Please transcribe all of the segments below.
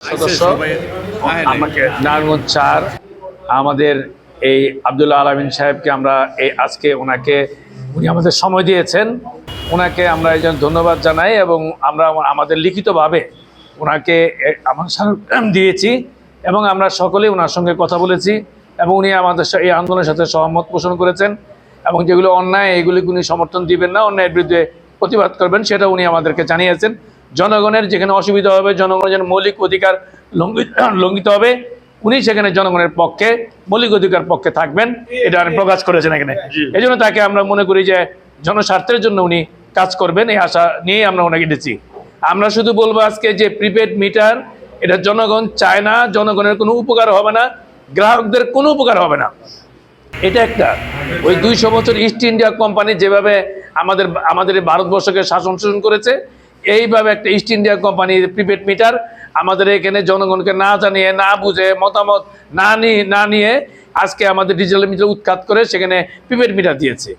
সদস্য আমাকে নারায়ণগঞ্জ ৪ আমাদের এই আব্দুল্লাহ আলামিন সাহেবকে আমরা আজকে উনি আমাদের সময় দিয়েছেন, ওনাকে আমরা এই জন্য ধন্যবাদ জানাই এবং আমরা আমাদের লিখিতভাবে ওনাকে আমার দিয়েছি এবং আমরা সকলেই ওনার সঙ্গে কথা বলেছি এবং উনি আমাদের এই আন্দোলনের সাথে সহমত পোষণ করেছেন এবং যেগুলো অন্যায় এগুলি উনি সমর্থন দিবেন না, অন্যায়ের বিরুদ্ধে প্রতিবাদ করবেন সেটা উনি আমাদেরকে জানিয়েছেন। জনগণের যেখানে অসুবিধা হবে, জনগণের যেন মৌলিক অধিকার লঙ্ঘিত হবে, উনি সেখানে জনগণের পক্ষে মৌলিক অধিকার পক্ষে থাকবেন, এটা প্রকাশ করেছেন এখানে। এই জন্য তাকে আমরা মনে করি যে জনস্বার্থের জন্য উনি কাজ করবেন, এই আশা নিয়ে আমরা ওনাকে দিচ্ছি। আমরা শুধু বলবো আজকে যে প্রিপেড মিটার এটা জনগণ চায় না, জনগণের কোনো উপকার হবে না, গ্রাহকদের কোনো উপকার হবে না। এটা একটা ওই 200 বছর ইস্ট ইন্ডিয়া কোম্পানি যেভাবে আমাদের ভারতবর্ষকে শাসন করেছে, এইভাবে একটা ইস্ট ইন্ডিয়া কোম্পানির প্রিপেড মিটার আমাদের এখানে জনগণকে না জানিয়ে, না বুঝে, মতামত না নিয়ে আজকে আমাদের ডিজিটাল মিটার উৎখাত করে সেখানে প্রিপেড মিটার দিয়েছে।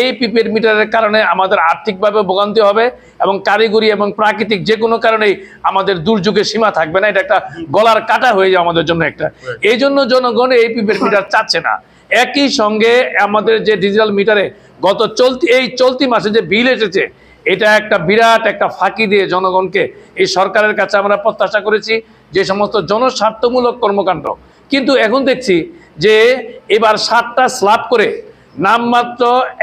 এই প্রিপেড মিটারের কারণে আমাদের আর্থিকভাবে ভোগান্তি হবে এবং কারিগরি এবং প্রাকৃতিক যে কোনো কারণেই আমাদের দুর্যোগের সীমা থাকবে না। এটা একটা গলার কাটা হয়ে যায় আমাদের জন্য একটা। এই জন্য জনগণ এই প্রিপেড মিটার চাচ্ছে না। একই সঙ্গে আমাদের যে ডিজিটাল মিটারে চলতি মাসে যে বিল এসেছে, এটা একটা বিরাট একটা ফাঁকি দিয়ে জনগণকে এই সরকারের কাছে আমরা প্রত্যাশা করেছি যে সমস্ত জনস্বার্থমূলক কর্মকাণ্ড, কিন্তু এখন দেখছি যে এবার 7টা স্ল্যাব করে নামমাত্র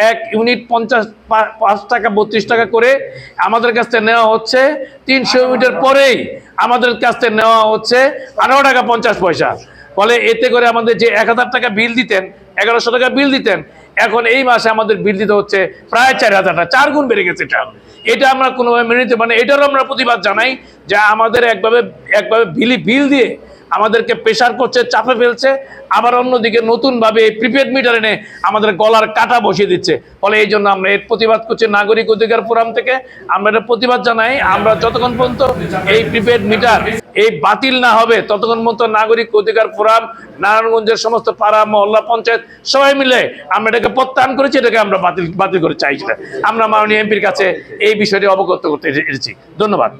1 ইউনিট 5 টাকা 32 টাকা করে আমাদের কাছ থেকে নেওয়া হচ্ছে। 300 ইউনিটের পরেই আমাদের কাছ থেকে নেওয়া হচ্ছে 18 টাকা 50 পয়সা। ফলে এতে করে আমাদের যে 1000 টাকা বিল দিতেন, 1100 টাকা বিল দিতেন, এখন এই মাসে আমাদের বিল দিতে হচ্ছে প্রায় 4000 টাকা, 4 গুণ বেড়ে গেছে। এটা আমরা কোনোভাবে মেনে নিতে পারি না। এটারও আমরা প্রতিবাদ জানাই যে আমাদের একভাবে বিল দিয়ে আমাদেরকে প্রেশার করছে, চাপে ফেলছে, আবার অন্যদিকে নতুনভাবে প্রিপেড মিটার এনে আমাদের গলার কাটা বসিয়ে দিচ্ছে। ফলে এই জন্য আমরা এর প্রতিবাদ করছি নাগরিক অধিকার ফোরাম থেকে। আমরা এর প্রতিবাদ জানাই, আমরা যতক্ষণ পর্যন্ত এই প্রিপেড মিটার বাতিল না হবে ততক্ষণ পর্যন্ত নাগরিক অধিকার ফোরাম, নারায়ণগঞ্জের সমস্ত পাড়া মহল্লা পঞ্চায়েত সবাই মিলে আমরা এটাকে প্রত্যাহার করেছি, এটাকে আমরা বাতিল করে চাইছি। আমরা মাননীয় এমপির কাছে এই বিষয়টি অবগত করতে এসেছি। ধন্যবাদ।